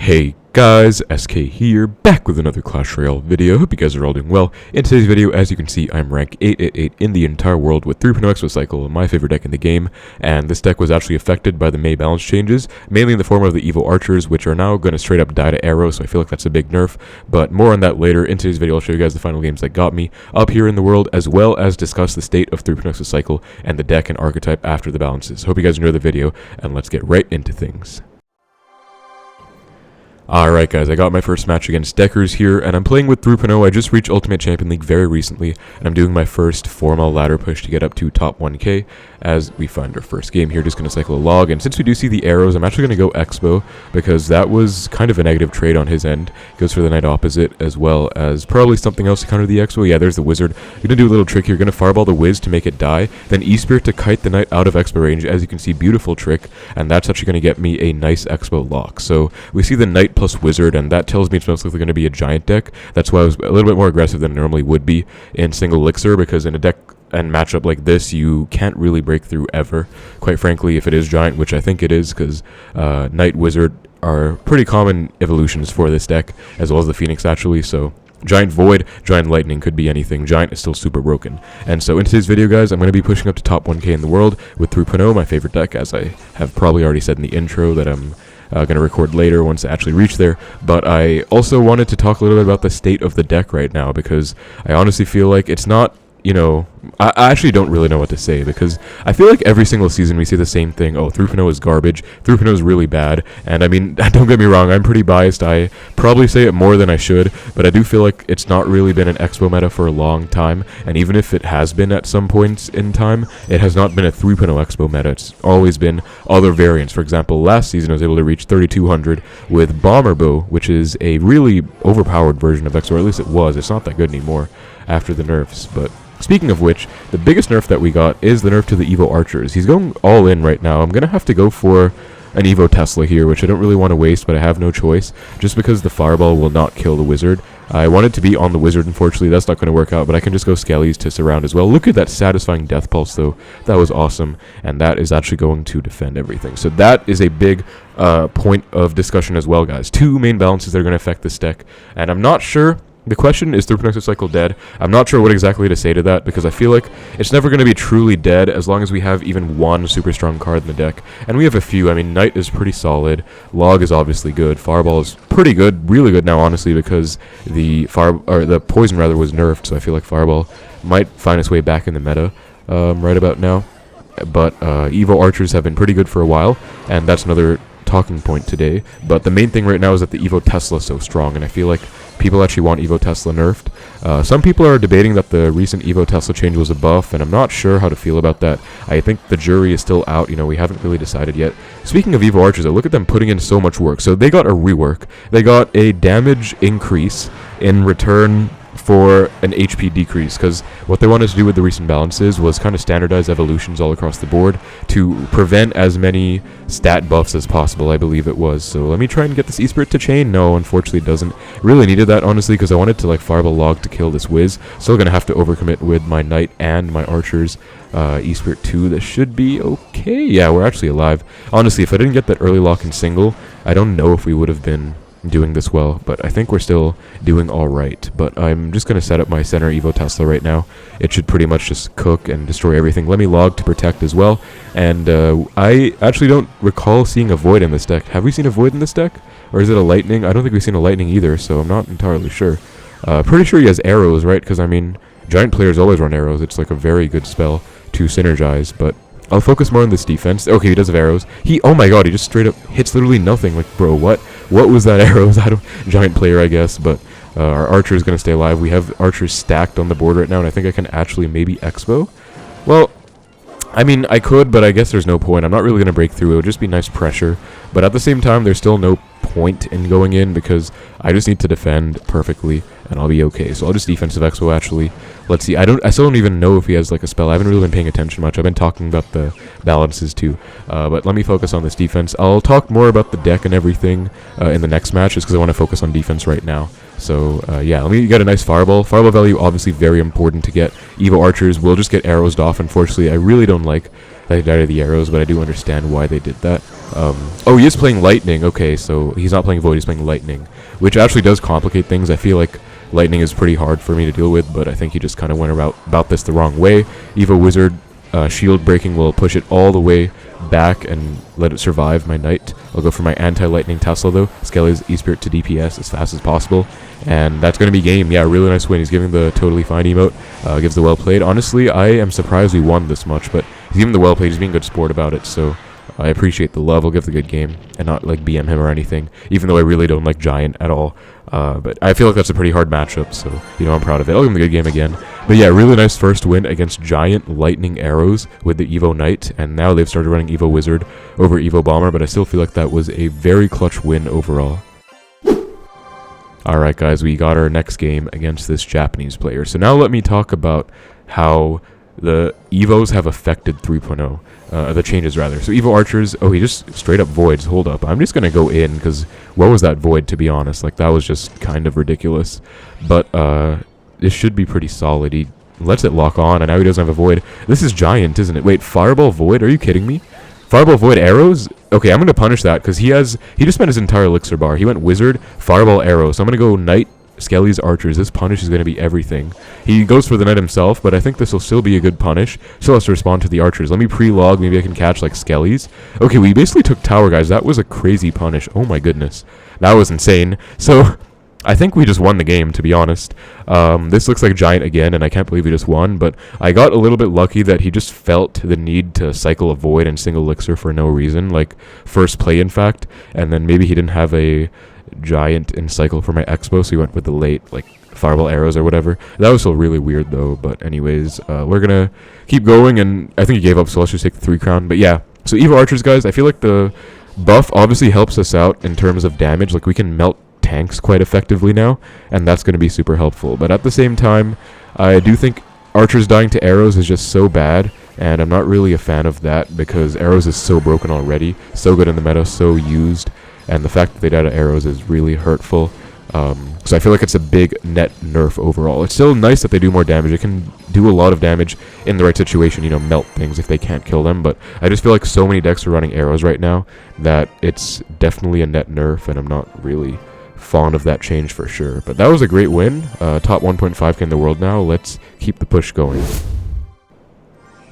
Hey guys, SK here, back with another Clash Royale video. Hope you guys are all doing well. In today's video, as you can see, I'm rank 888 in the entire world with 3.0 Xbow Cycle, my favorite deck in the game, and this deck was actually affected by the May balance changes, mainly in the form of the Evo Archers, which are now going to straight up die to arrow, so I feel like that's a big nerf, but more on that later. In today's video, I'll show you guys the final games that got me up here in the world, as well as discuss the state of 3.0 Xbow Cycle and the deck and archetype after the balances. Hope you guys enjoy the video, and let's get right into things. Alright guys, I got my first match against Deckers here, and I'm playing with 3.0. I just reached Ultimate Champion League very recently, and I'm doing my first formal ladder push to get up to top 1k as we find our first game here. Just going to cycle a log, and since we do see the arrows, I'm actually going to go Xbow, because that was kind of a negative trade on his end. Goes for the Knight opposite, as well as probably something else to counter the Xbow. Yeah, there's the Wizard. You're going to do a little trick here. You're going to Fireball the Wiz to make it die, then E-Spirit to kite the Knight out of Xbow range. As you can see, beautiful trick, and that's actually going to get me a nice Xbow lock. So we see the Knight plus Wizard, and that tells me it's most likely going to be a giant deck. That's why I was a little bit more aggressive than I normally would be in single elixir, because in a deck and matchup like this, you can't really break through ever, quite frankly, if it is giant, which I think it is, because Knight Wizard are pretty common evolutions for this deck, as well as the Phoenix actually. So Giant Void, Giant Lightning could be anything. Giant is still super broken. And so in today's video, guys, I'm going to be pushing up to top 1k in the world with 3.0, my favorite deck, as I have probably already said in the intro that I'm going to record later once I actually reach there. But I also wanted to talk a little bit about the state of the deck right now, because I honestly feel like it's not, you know, I actually don't really know what to say, because I feel like every single season we see the same thing. Oh, 3.0 is garbage, 3.0 is really bad, and I mean, don't get me wrong, I'm pretty biased, I probably say it more than I should, but I do feel like it's not really been an Xbow meta for a long time, and even if it has been at some points in time, it has not been a 3.0 Xbow meta. It's always been other variants. For example, last season I was able to reach 3200 with Bomber Bow, which is a really overpowered version of Xbow, or at least it was. It's not that good anymore after the nerfs, but speaking of which, the biggest nerf that we got is the nerf to the Evo Archers. He's going all in right now. I'm going to have to go for an Evo Tesla here, which I don't really want to waste, but I have no choice, just because the Fireball will not kill the Wizard. I wanted to be on the Wizard, unfortunately. That's not going to work out, but I can just go Skellies to surround as well. Look at that satisfying Death Pulse, though. That was awesome, and that is actually going to defend everything. So that is a big point of discussion as well, guys. Two main balances that are going to affect this deck, and I'm not sure. The question is 3.0 Xbow Cycle dead? I'm not sure what exactly to say to that, because I feel like it's never going to be truly dead as long as we have even one super strong card in the deck. And we have a few. I mean, Knight is pretty solid. Log is obviously good. Fireball is pretty good, really good now, honestly, because the poison rather was nerfed, so I feel like Fireball might find its way back in the meta right about now. But Evo Archers have been pretty good for a while, and that's another talking point today. But the main thing right now is that the Evo Tesla is so strong, and I feel like people actually want Evo Tesla nerfed. Some people are debating that the recent Evo Tesla change was a buff, and I'm not sure how to feel about that. I think the jury is still out. You know, we haven't really decided yet. Speaking of Evo Archers, look at them putting in so much work. So they got a rework. They got a damage increase in return for an HP decrease, because what they wanted to do with the recent balances was kind of standardize evolutions all across the board to prevent as many stat buffs as possible, I believe it was. So let me try and get this E-Spirit to chain. No, unfortunately it doesn't. Really needed that, honestly, because I wanted to like Fireball Log to kill this Wiz. Still gonna have to overcommit with my Knight and my Archers. E-Spirit 2, this should be okay. Yeah, we're actually alive. Honestly, if I didn't get that early lock in single, I don't know if we would have been doing this well, but I think we're still doing all right. But I'm just going to set up my center Evo Tesla right now. It should pretty much just cook and destroy everything. Let me Log to protect as well. And I actually don't recall seeing a Void in this deck. Have we seen a Void in this deck? Or is it a Lightning? I don't think we've seen a Lightning either, so I'm not entirely sure. Pretty sure he has arrows, right? Because, I mean, giant players always run arrows. It's like a very good spell to synergize, but I'll focus more on this defense. Okay, he does have arrows. Oh my god, he just straight up hits literally nothing. Like, bro, what was that arrows? I don't, giant player, I guess, but our Archer is going to stay alive. We have Archers stacked on the board right now, and I think I can actually maybe Xbow. Well, I mean, I could, but I guess there's no point. I'm not really going to break through. It would just be nice pressure. But at the same time, there's still no point in going in, because I just need to defend perfectly, and I'll be okay. So I'll just defensive Xbow, actually. Let's see. I still don't even know if he has like a spell. I haven't really been paying attention much. I've been talking about the balances too. But let me focus on this defense. I'll talk more about the deck and everything in the next match, just because I want to focus on defense right now. So yeah, let me get a nice Fireball. Fireball value obviously very important to get. Evo Archers will just get arrows off. Unfortunately, I really don't like that he died of the arrows, but I do understand why they did that. Oh, he is playing Lightning. Okay, so he's not playing Void, he's playing Lightning, which actually does complicate things. I feel like Lightning is pretty hard for me to deal with, but I think he just kind of went about this the wrong way. Evo Wizard, shield breaking will push it all the way back and let it survive my Knight. I'll go for my anti-Lightning Tesla though. Skelly's E-Spirit to DPS as fast as possible. And that's going to be game. Yeah, really nice win. He's giving the totally fine emote. Gives the well played. Honestly, I am surprised we won this much, but he's giving the well played. He's being a good sport about it, so I appreciate the love. I'll give the good game and not like BM him or anything, even though I really don't like Giant at all. But I feel like that's a pretty hard matchup, so, I'm proud of it. I'll give him the good game again. But yeah, really nice first win against Giant Lightning Arrows with the Evo Knight, and now they've started running Evo Wizard over Evo Bomber, but I still feel like that was a very clutch win overall. Alright guys, we got our next game against this Japanese player. So now let me talk about how the Evos have affected 3.0. The changes rather. So Evo Archers, oh, he just straight up voids. Hold up, I'm just gonna go in because what was that void, to be honest? Like, that was just kind of ridiculous. But it should be pretty solid. He lets it lock on and now he doesn't have a void. This is Giant, isn't it? Wait, Fireball Void? Are you kidding me? Fireball Void Arrows? Okay, I'm gonna punish that because he just spent his entire elixir bar. He went Wizard, Fireball Arrow. So I'm gonna go Knight, Skelly's Archers. This punish is going to be everything. He goes for the Knight himself, but I think this will still be a good punish. Still has to respond to the Archers. Let me pre-log. Maybe I can catch, like, Skelly's. Okay, we basically took tower, guys. That was a crazy punish. Oh, my goodness. That was insane. So, I think we just won the game, to be honest. This looks like Giant again, and I can't believe we just won, but I got a little bit lucky that he just felt the need to cycle a Void and single elixir for no reason, like, first play, in fact, and then maybe he didn't have a Giant in cycle for my Xbow, so he went with the late, like, Fireball Arrows or whatever. That was still really weird, though, but anyways, we're gonna keep going, and I think he gave up, so let's just take the 3 crown. But yeah, so Evo Archers, guys, I feel like the buff obviously helps us out in terms of damage. Like, we can melt tanks quite effectively now, and that's going to be super helpful. But at the same time, I do think Archers dying to Arrows is just so bad, and I'm not really a fan of that because Arrows is so broken already, so good in the meta, so used, and the fact that they die to Arrows is really hurtful. So I feel like it's a big net nerf overall. It's still nice that they do more damage. It can do a lot of damage in the right situation, melt things if they can't kill them, but I just feel like so many decks are running Arrows right now that it's definitely a net nerf, and I'm not really fond of that change for sure. But that was a great win. Top 1.5k in the world now. Let's keep the push going.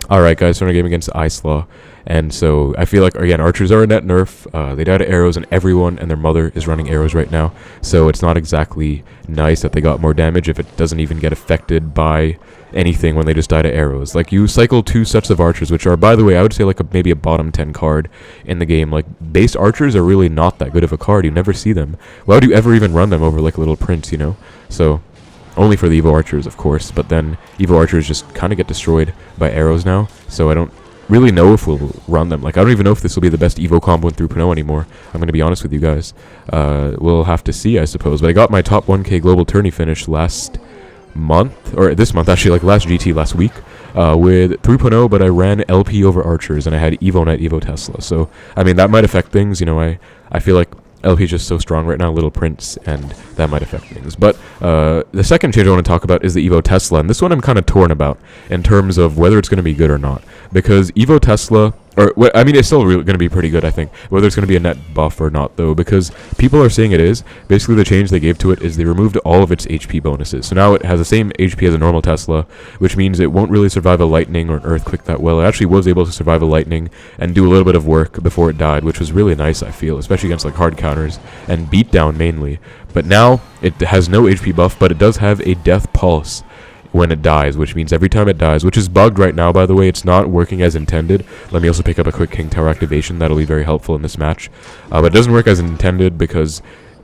Alright guys, so we're in a game against Islaw, and so I feel like, again, Archers are a net nerf. They die to Arrows, and everyone and their mother is running Arrows right now, so it's not exactly nice that they got more damage if it doesn't even get affected by anything when they just die to Arrows. Like, you cycle 2 sets of Archers, which are, by the way, I would say like maybe a bottom 10 card in the game. Like, base Archers are really not that good of a card. You never see them. Why would you ever even run them over like Little Prince, So only for the Evo Archers, of course, but then Evo Archers just kind of get destroyed by Arrows now, so I don't really know if we'll run them. Like, I don't even know if this will be the best Evo combo in 3.0 anymore. I'm going to be honest with you guys. We'll have to see, I suppose. But I got my top 1k global tourney finish last month, or this month, actually, like last GT, last week, with 3.0, but I ran LP over Archers, and I had Evo Knight, Evo Tesla. So, I mean, that might affect things, I feel like LP is just so strong right now, Little Prince, and that might affect things. But the second change I want to talk about is the Evo Tesla, and this one I'm kind of torn about in terms of whether it's going to be good or not. Because Evo Tesla, it's still going to be pretty good, I think, whether it's going to be a net buff or not, though, because people are saying it is. Basically, the change they gave to it is they removed all of its HP bonuses. So now it has the same HP as a normal Tesla, which means it won't really survive a lightning or an earthquake that well. It actually was able to survive a lightning and do a little bit of work before it died, which was really nice, I feel, especially against like hard counters and beatdown mainly. But now it has no HP buff, but it does have a death pulse when it dies, which means every time it dies, which is bugged right now, by the way. It's not working as intended. Let me also pick up a quick King Tower activation. That'll be very helpful in this match. But it doesn't work as intended because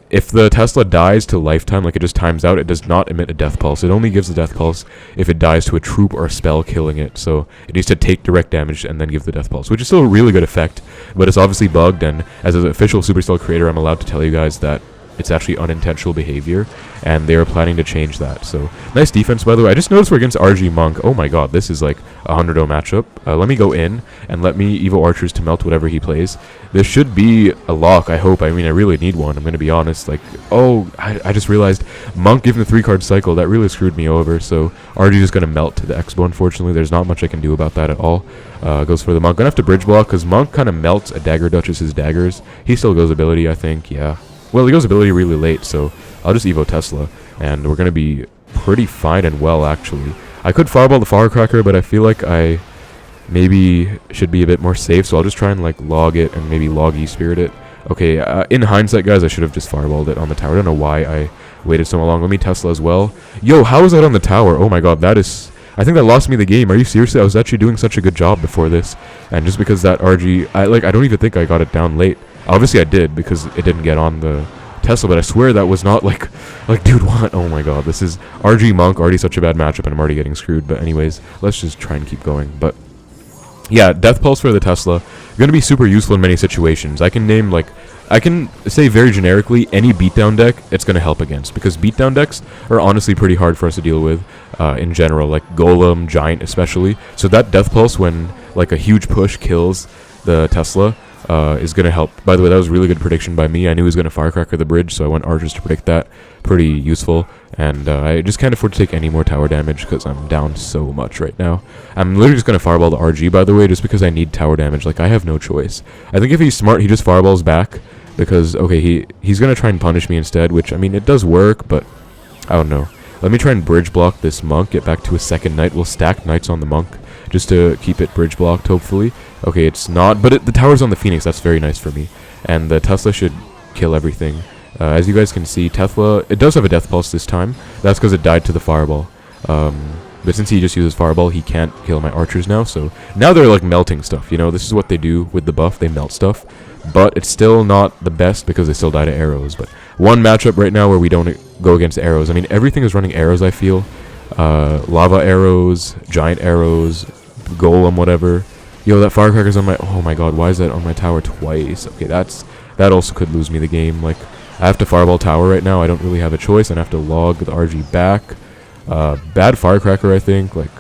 if the Tesla dies to lifetime, like it just times out, it does not emit a death pulse. It only gives the death pulse if it dies to a troop or a spell killing it. So it needs to take direct damage and then give the death pulse, which is still a really good effect, but it's obviously bugged. And as an official Supercell creator, I'm allowed to tell you guys that it's actually unintentional behavior, and they are planning to change that. So nice defense, by the way. I just noticed we're against RG Monk. Oh my god, this is like a 100-0 matchup. Let me go in and let me Evo Archers to melt whatever he plays. This should be a lock, I hope. I mean, I really need one, I'm going to be honest. Like, oh, I just realized Monk giving the 3-card cycle, that really screwed me over. So RG is going to melt to the Xbow, unfortunately. There's not much I can do about that at all. Goes for the Monk. Gonna have to bridge block, because Monk kind of melts a Dagger Duchess's daggers. He still goes ability, I think, yeah. Well, he goes ability really late, so I'll just Evo Tesla, and we're going to be pretty fine and well, actually. I could fireball the Firecracker, but I feel like I maybe should be a bit more safe, so I'll just try and like log it and maybe log E-Spirit it. Okay, in hindsight, guys, I should have just fireballed it on the tower. I don't know why I waited so long. Let me Tesla as well. Yo, how is that on the tower? Oh my god, that is... I think that lost me the game. Are you serious? I was actually doing such a good job before this, and just because that RG... I don't even think I got it down late. Obviously I did, because it didn't get on the Tesla, but I swear that was not like, dude, what? Oh my god, this is RG Monk, already such a bad matchup, and I'm already getting screwed. But anyways, let's just try and keep going. But yeah, Death Pulse for the Tesla, going to be super useful in many situations. I can name, like, I can say very generically, any beatdown deck it's going to help against, because beatdown decks are honestly pretty hard for us to deal with in general, like Golem, Giant especially. So that Death Pulse, when like a huge push kills the Tesla, is going to help. By the way, that was a really good prediction by me. I knew he was going to Firecracker the bridge, so I went Archers to predict that. Pretty useful. And I just can't afford to take any more tower damage because I'm down so much right now. I'm literally just going to Fireball the RG, by the way, just because I need tower damage. Like, I have no choice. I think if he's smart, he just Fireballs back because, okay, he's going to try and punish me instead, which, I mean, it does work, but I don't know. Let me try and bridge block this Monk, get back to a second Knight. We'll stack Knights on the Monk just to keep it bridge blocked, hopefully. Okay, it's not, but the tower's on the Phoenix. That's very nice for me. And the Tesla should kill everything. As you guys can see, Tesla, it does have a Death Pulse this time. That's because it died to the Fireball. But since he just uses Fireball, he can't kill my Archers now. So now they're like melting stuff. You know, this is what they do with the buff. They melt stuff. But it's still not the best because they still die to arrows. But one matchup right now where we don't go against arrows. I mean, everything is running arrows, I feel. Lava arrows, giant arrows, golem, whatever. Yo, that Firecracker's on my... Oh my god, why is that on my tower twice? Okay, that also could lose me the game. Like, I have to Fireball tower right now. I don't really have a choice, and I have to log the RG back. Bad Firecracker, I think. Like,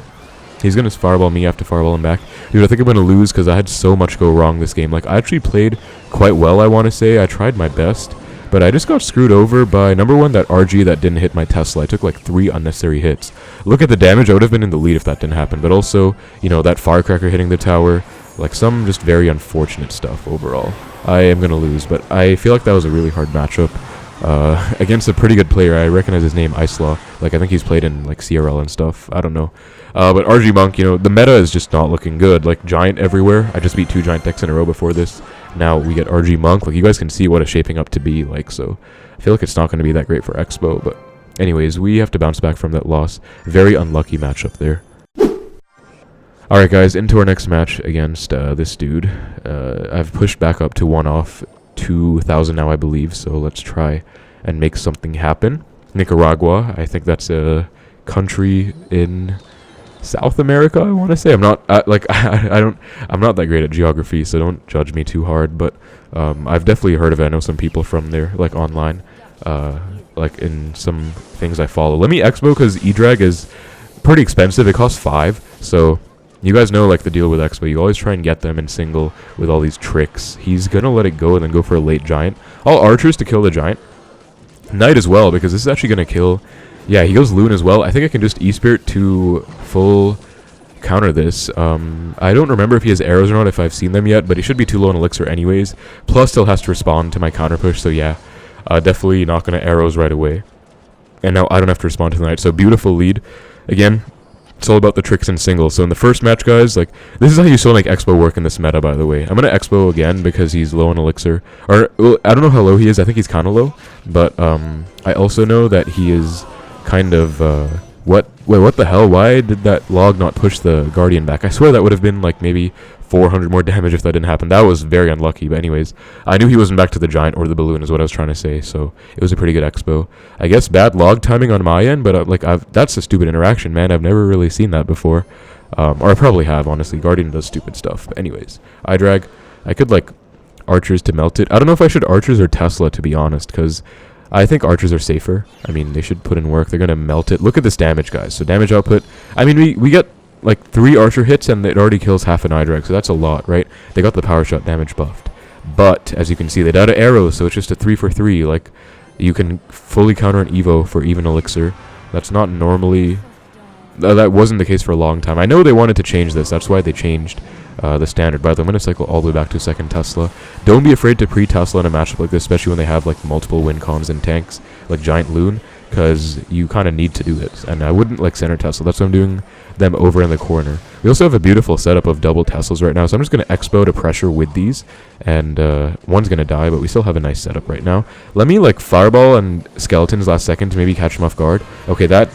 he's going to Fireball me. I have to Fireball him back. Dude, I think I'm going to lose because I had so much go wrong this game. Like, I actually played quite well, I want to say. I tried my best. But I just got screwed over by, number one, that RG that didn't hit my Tesla. I took like 3 unnecessary hits. Look at the damage. I would have been in the lead if that didn't happen. But also, you know, that Firecracker hitting the tower. Like, some just very unfortunate stuff overall. I am going to lose, but I feel like that was a really hard matchup. Against a pretty good player. I recognize his name, Icelaw. Like, I think he's played in, like, CRL and stuff. I don't know. But RG Monk, you know, the meta is just not looking good. Like, Giant everywhere. I just beat 2 Giant decks in a row before this. Now we get RG Monk. Like, you guys can see what it's shaping up to be like, so I feel like it's not going to be that great for Xbow. But anyways, we have to bounce back from that loss. Very unlucky matchup there. Alright, guys, into our next match against this dude. I've pushed back up to 1-off. 2,000 now, I believe, so let's try and make something happen. Nicaragua, I think that's a country in South America, I want to say. I'm not I'm not that great at geography, so don't judge me too hard, but I've definitely heard of it. I know some people from there, like online, like in some things I follow. Let me Xbow, because E-Drag is pretty expensive. It costs 5, so you guys know, like, the deal with Xbow. You always try and get them in single with all these tricks. He's going to let it go and then go for a late Giant. All Archers to kill the Giant. Knight as well, because this is actually going to kill... Yeah, he goes Loon as well. I think I can just E-Spirit to full counter this. I don't remember if he has arrows or not, if I've seen them yet, but he should be too low on Elixir anyways. Plus, still has to respond to my counter push, so yeah. Definitely not going to arrows right away. And now I don't have to respond to the Knight, so beautiful lead. Again... It's all about the tricks in singles. So in the first match, guys, like, this is how you still make Xbow work in this meta, by the way. I'm going to Xbow again because he's low on Elixir. Or, well, I don't know how low he is. I think he's kind of low. But I also know that he is kind of... Wait, what the hell? Why did that log not push the Guardian back? I swear that would have been, like, maybe 400 more damage if that didn't happen. That was very unlucky. But anyways, I knew he wasn't back to the Giant or the Balloon is what I was trying to say. So it was a pretty good Xbow. I guess bad log timing on my end, but that's a stupid interaction, man. I've never really seen that before. Or I probably have, honestly. Guardian does stupid stuff. But anyways, I could, like, Archers to melt it. I don't know if I should Archers or Tesla, to be honest, because I think archers are safer. I mean, they should put in work. They're going to melt it. Look at this damage, guys. So damage output. I mean, we get like 3 archer hits, and it already kills half an eye drag. So that's a lot, right? They got the power shot damage buffed. But, as you can see, they died of arrows. So it's just a 3 for 3. Like, you can fully counter an Evo for even elixir. That's not normally... that wasn't the case for a long time. I know they wanted to change this. That's why they changed the standard. By the way, I'm going to cycle all the way back to second Tesla. Don't be afraid to pre-Tesla in a matchup like this, especially when they have like multiple win cons and tanks, like Giant Loon, because you kind of need to do this. And I wouldn't like center Tesla. That's why I'm doing them over in the corner. We also have a beautiful setup of double Teslas right now, so I'm just going to Xbow to pressure with these, and one's going to die, but we still have a nice setup right now. Let me like fireball and skeletons last second to maybe catch them off guard. Okay, that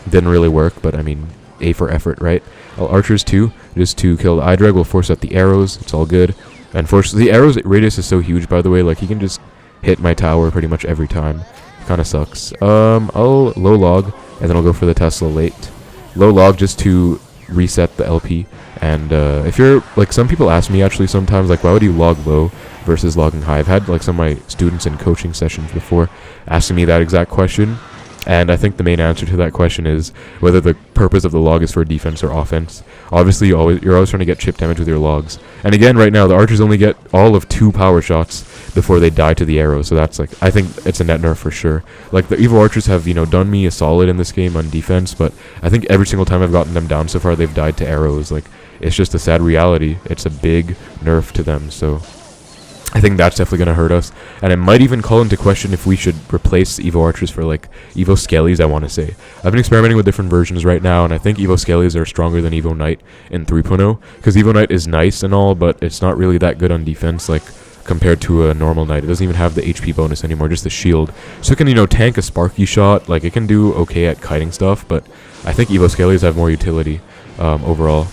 didn't really work, but I mean, A for effort, right? Archers too, just to kill the eye drag. Will force out the arrows. It's all good. Unfortunately, the arrows radius is so huge, by the way. Like, he can just hit my tower pretty much every time. Kind of sucks. I'll low log, and then I'll go for the Tesla late. Low log just to reset the LP. And if you're, like, some people ask me actually sometimes, like, why would you log low versus logging high? I've had, like, some of my students in coaching sessions before asking me that exact question. And I think the main answer to that question is whether the purpose of the log is for defense or offense. Obviously, you're always trying to get chip damage with your logs. And again, right now, the archers only get all of 2 power shots before they die to the arrow. So that's like, I think it's a net nerf for sure. Like, the evil archers have, you know, done me a solid in this game on defense, but I think every single time I've gotten them down so far, they've died to arrows. Like, it's just a sad reality. It's a big nerf to them, so... I think that's definitely going to hurt us, and it might even call into question if we should replace Evo Archers for, like, Evo Scalies, I want to say. I've been experimenting with different versions right now, and I think Evo Scalies are stronger than Evo Knight in 3.0, because Evo Knight is nice and all, but it's not really that good on defense, like, compared to a normal Knight. It doesn't even have the HP bonus anymore, just the shield. So it can, you know, tank a Sparky shot, like, it can do okay at kiting stuff, but I think Evo Scalies have more utility overall.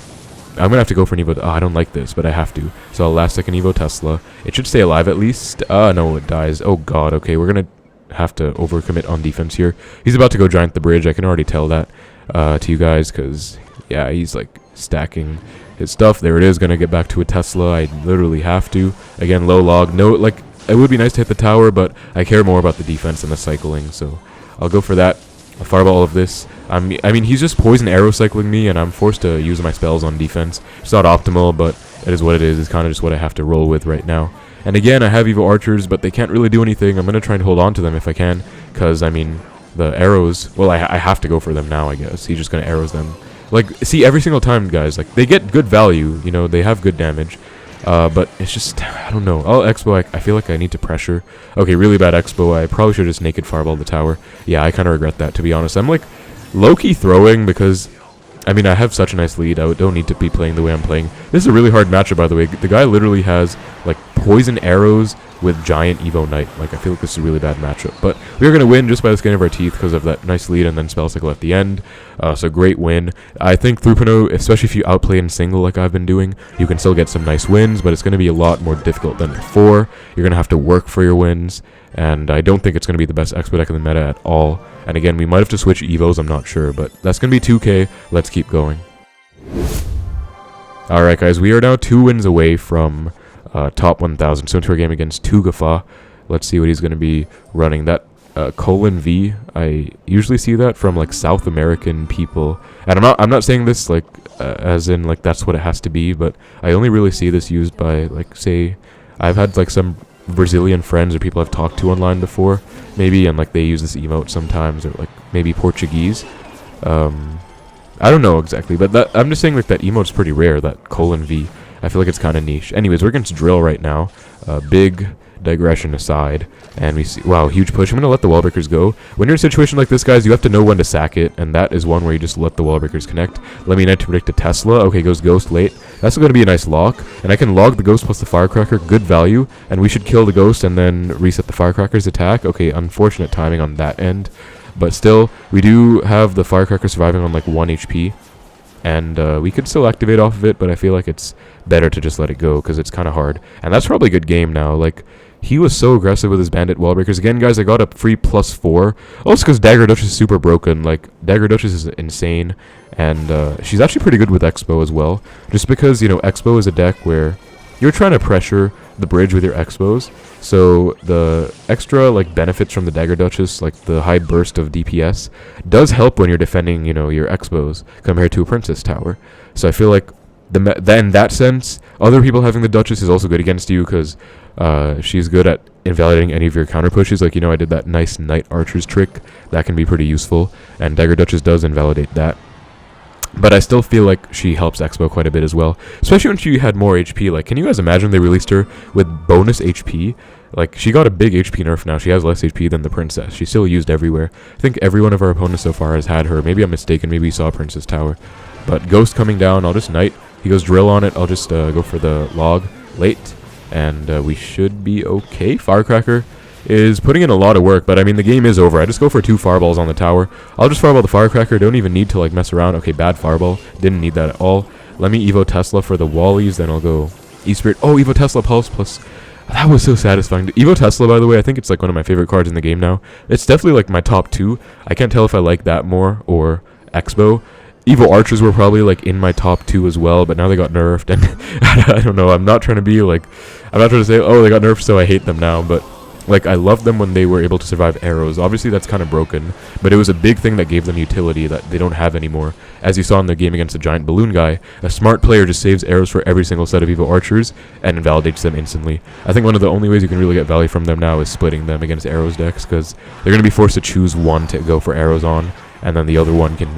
I'm going to have to go for an Evo. I don't like this, but I have to. So I'll last second Evo Tesla. It should stay alive at least. No, it dies. Oh, God. Okay, we're going to have to overcommit on defense here. He's about to go giant the bridge. I can already tell that to you guys because, yeah, he's, like, stacking his stuff. There it is. Going to get back to a Tesla. I literally have to. Again, low log. No, like, it would be nice to hit the tower, but I care more about the defense and the cycling, so I'll go for that. I'll fireball all of this. I mean, he's just poison arrow cycling me, and I'm forced to use my spells on defense. It's not optimal, but it is what it is. It's kind of just what I have to roll with right now. And again, I have Evo Archers, but they can't really do anything. I'm going to try and hold on to them if I can, because, I mean, the arrows... Well, I have to go for them now, I guess. He's just going to arrows them. Like, see, every single time, guys, like, they get good value. You know, they have good damage. But it's just, I don't know. I'll Xbow, I feel like I need to pressure. Okay, really bad Xbow. I probably should just naked fireball the tower. Yeah, I kind of regret that, to be honest. I'm, like, low-key throwing because, I mean, I have such a nice lead. I don't need to be playing the way I'm playing. This is a really hard matchup, by the way. The guy literally has, like, poison arrows with giant Evo Knight. Like, I feel like this is a really bad matchup. But we're going to win just by the skin of our teeth because of that nice lead and then spell cycle at the end. So great win. I think 3.0, especially if you outplay in single like I've been doing, you can still get some nice wins, but it's going to be a lot more difficult than before. You're going to have to work for your wins, and I don't think it's going to be the best Expo deck in the meta at all. And again, we might have to switch Evos, I'm not sure, but that's going to be 2K. Let's keep going. Alright guys, we are now 2 wins away from top 1000. So into our game against P.E.K.K.A. Let's see what he's going to be running. That :V, I usually see that from like South American people, and I'm not saying this like as in like that's what it has to be, but I only really see this used by, like, say, I've had like some Brazilian friends or people I've talked to online before, maybe, and like they use this emote sometimes, or like maybe Portuguese. I don't know exactly, but I'm just saying like that emote's pretty rare, that :V. I feel like it's kind of niche. Anyways, we're against Drill right now. Big digression aside, and we see, wow, huge push. I'm going to let the wall breakers go. When you're in a situation like this, guys, you have to know when to sack it, and that is one where you just let the wall breakers connect. Let me not to predict a Tesla. Okay, goes Ghost late. That's going to be a nice lock, and I can log the Ghost plus the Firecracker. Good value, and we should kill the Ghost and then reset the Firecracker's attack. Okay, unfortunate timing on that end, but still, we do have the Firecracker surviving on like 1 HP, and we could still activate off of it, but I feel like it's better to just let it go because it's kind of hard. And that's probably a good game now. Like, he was so aggressive with his bandit wall breakers. Again, guys, I got a free +4. Also because Dagger Duchess is super broken. Like, Dagger Duchess is insane, and she's actually pretty good with Xbow as well. Just because, you know, Xbow is a deck where you're trying to pressure the bridge with your Xbows. So the extra like benefits from the Dagger Duchess, like the high burst of DPS, does help when you're defending, you know, your Xbows compared to a Princess Tower. So I feel like in that sense, other people having the Duchess is also good against you because she's good at invalidating any of your counter pushes. Like, you know, I did that nice Knight Archer's trick. That can be pretty useful, and Dagger Duchess does invalidate that. But I still feel like she helps Xbow quite a bit as well, especially when she had more HP. Like, can you guys imagine they released her with bonus HP? Like, she got a big HP nerf now. She has less HP than the Princess. She's still used everywhere. I think every one of our opponents so far has had her. Maybe I'm mistaken. Maybe we saw Princess Tower. But Ghost coming down, I'll just Knight. He goes Drill on it. I'll just go for the Log late, and we should be okay. Firecracker is putting in a lot of work, but I mean, the game is over. I just go for 2 fireballs on the tower. I'll just fireball the Firecracker. Don't even need to like mess around. Okay, bad fireball. Didn't need that at all. Let me Evo Tesla for the Wallies, then I'll go E-Spirit. Oh, Evo Tesla Pulse plus. That was so satisfying. Evo Tesla, by the way, I think it's like one of my favorite cards in the game now. It's definitely like my top 2. I can't tell if I like that more or Xbow. Evo Archers were probably like in my top 2 as well, but now they got nerfed, and I don't know. I'm not trying to be like, I'm not trying to say, oh, they got nerfed, so I hate them now, but like, I loved them when they were able to survive arrows. Obviously, that's kind of broken, but it was a big thing that gave them utility that they don't have anymore. As you saw in the game against the giant balloon guy, a smart player just saves arrows for every single set of Evo Archers and invalidates them instantly. I think one of the only ways you can really get value from them now is splitting them against arrows decks, because they're going to be forced to choose one to go for arrows on, and then the other one can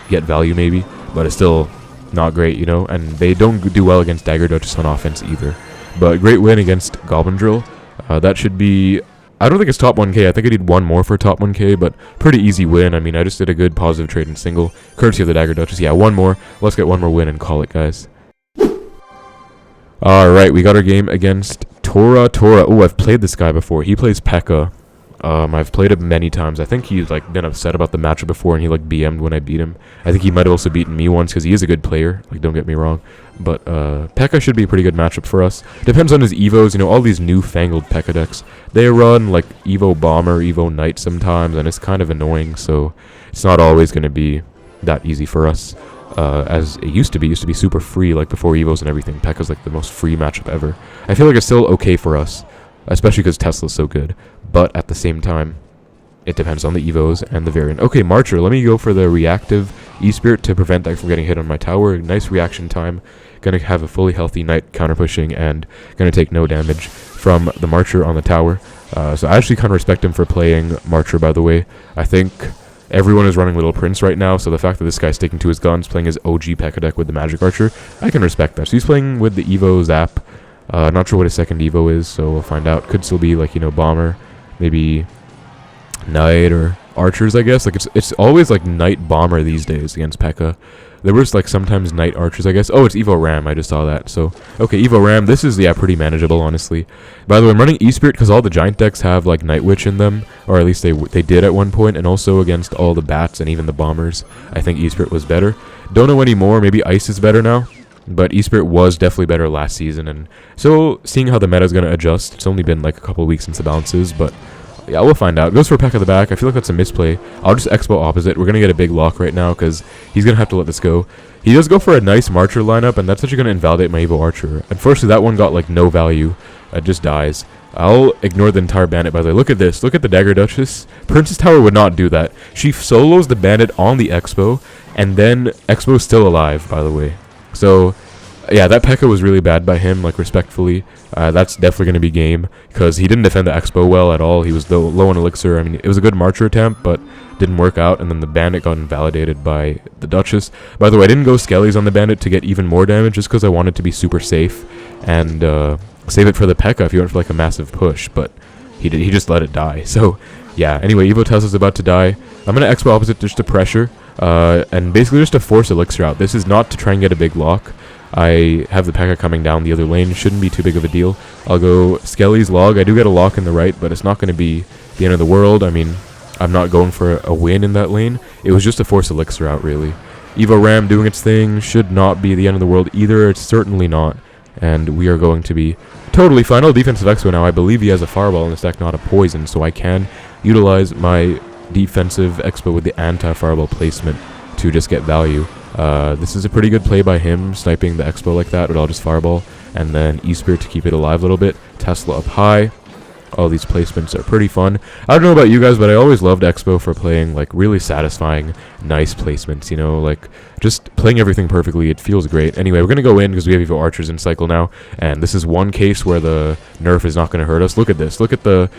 get value maybe, but it's still not great, you know, and they don't do well against Dagger Duchess on offense either. But great win against Goblin Drill. That should be, I don't think it's top 1k. I think I need one more for top 1k, but pretty easy win. I mean, I just did a good positive trade in single, courtesy of the Dagger Duchess. Yeah, one more. Let's get one more win and call it, guys. Alright, we got our game against Tora. Oh, I've played this guy before. He plays P.E.K.K.A. I've played him many times. I think he's like been upset about the matchup before, and he like BM'd when I beat him. I think he might have also beaten me once because he is a good player. Like, don't get me wrong, but P.E.K.K.A. should be a pretty good matchup for us. Depends on his evos. You know, all these newfangled P.E.K.K.A. decks, they run like Evo Bomber, Evo Knight sometimes, and it's kind of annoying. So it's not always going to be that easy for us. As it used to be super free, like before evos and everything. P.E.K.K.A.'s like the most free matchup ever. I feel like it's still okay for us, especially because Tesla's so good. But at the same time, it depends on the evos and the variant. Okay, Marcher, let me go for the reactive E-Spirit to prevent that from getting hit on my tower. Nice reaction time. Gonna have a fully healthy Knight counter pushing and gonna take no damage from the Marcher on the tower. So I actually kind of respect him for playing Marcher, by the way. I think everyone is running Little Prince right now, so the fact that this guy's sticking to his guns, playing his OG P.E.K.K.A. deck with the Magic Archer, I can respect that. So he's playing with the Evo Zap. Not sure what his second Evo is, so we'll find out. Could still be like, you know, Bomber, maybe Knight or Archers, I guess. Like, it's always like Knight Bomber these days against P.E.K.K.A. There was like sometimes Knight Archers, I guess. Oh, it's Evo Ram. I just saw that. So, okay, Evo Ram. This is, yeah, pretty manageable, honestly. By the way, I'm running E-Spirit because all the giant decks have like Night Witch in them, or at least they did at one point, and also against all the bats and even the bombers, I think E-Spirit was better. Don't know anymore. Maybe Ice is better now. But E-Spirit was definitely better last season, and so seeing how the meta is going to adjust, it's only been like a couple of weeks since the bounces, but yeah, we'll find out. Goes for P.E.K.K.A. the back. I feel like that's a misplay. I'll just Xbow opposite. We're going to get a big lock right now because he's going to have to let this go. He does go for a nice Marcher lineup, and that's actually going to invalidate my Evo Archer. Unfortunately, that one got like no value. It just dies. I'll ignore the entire Bandit, by the way. Look at this. Look at the Dagger Duchess. Princess Tower would not do that. She solos the Bandit on the Xbow, and then Xbow's still alive, by the way. So yeah, that P.E.K.K.A. was really bad by him, like, respectfully. That's definitely going to be game, because he didn't defend the Xbow well at all. He was low on Elixir. I mean, it was a good Marcher attempt, but didn't work out, and then the Bandit got invalidated by the Duchess. By the way, I didn't go Skellies on the Bandit to get even more damage, just because I wanted to be super safe, and save it for the P.E.K.K.A. if you went for, like, a massive push, but he just let it die. So, yeah, anyway, Evo Tesla's about to die. I'm going to Xbow opposite just to pressure, and basically just to force Elixir out. This is not to try and get a big lock. I have the P.E.K.K.A. coming down the other lane. Shouldn't be too big of a deal. I'll go Skelly's Log. I do get a lock in the right, but it's not going to be the end of the world. I mean, I'm not going for a win in that lane. It was just to force Elixir out, really. Evo Ram doing its thing should not be the end of the world either. It's certainly not. And we are going to be totally fine. Oh, defensive Expo now. I believe he has a Fireball in this deck, not a Poison, so I can utilize my defensive Expo with the anti-Fireball placement to just get value. This is a pretty good play by him, sniping the Expo like that, but I'll just Fireball. and then E-Spirit to keep it alive a little bit. Tesla up high. All these placements are pretty fun. I don't know about you guys, but I always loved Xbow for playing like really satisfying, nice placements, you know, like just playing everything perfectly. It feels great. Anyway, we're going to go in because we have Evo Archers in cycle now, and this is one case where the nerf is not going to hurt us. Look at this. Look at the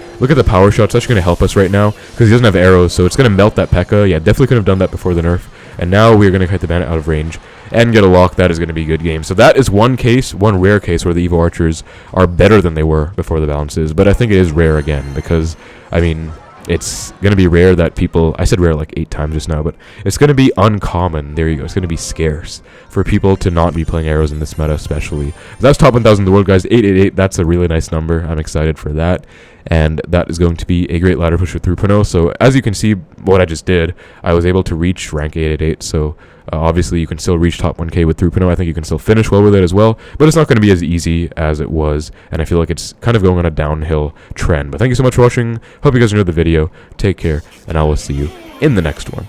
power shot. It's actually going to help us right now because he doesn't have arrows, so it's going to melt that P.E.K.K.A. Yeah, definitely could have done that before the nerf. And now we're going to kite the bandit out of range and get a lock. That is going to be a good game. So that is one case, one rare case where the Evo Archers are better than they were before the balances. But I think it is rare again because, I mean, it's going to be rare that people, I said rare like 8 times just now, but it's going to be uncommon, there you go, it's going to be scarce for people to not be playing arrows in this meta especially. That's top 1000 in the world, guys. 888, that's a really nice number. I'm excited for that. And that is going to be a great ladder push with 3.0. So as you can see, what I just did, I was able to reach rank 888. So obviously you can still reach top 1k with 3.0. I think you can still finish well with it as well, but it's not going to be as easy as it was, and I feel like it's kind of going on a downhill trend. But thank you so much for watching. Hope you guys enjoyed the video. Take care, and I will see you in the next one.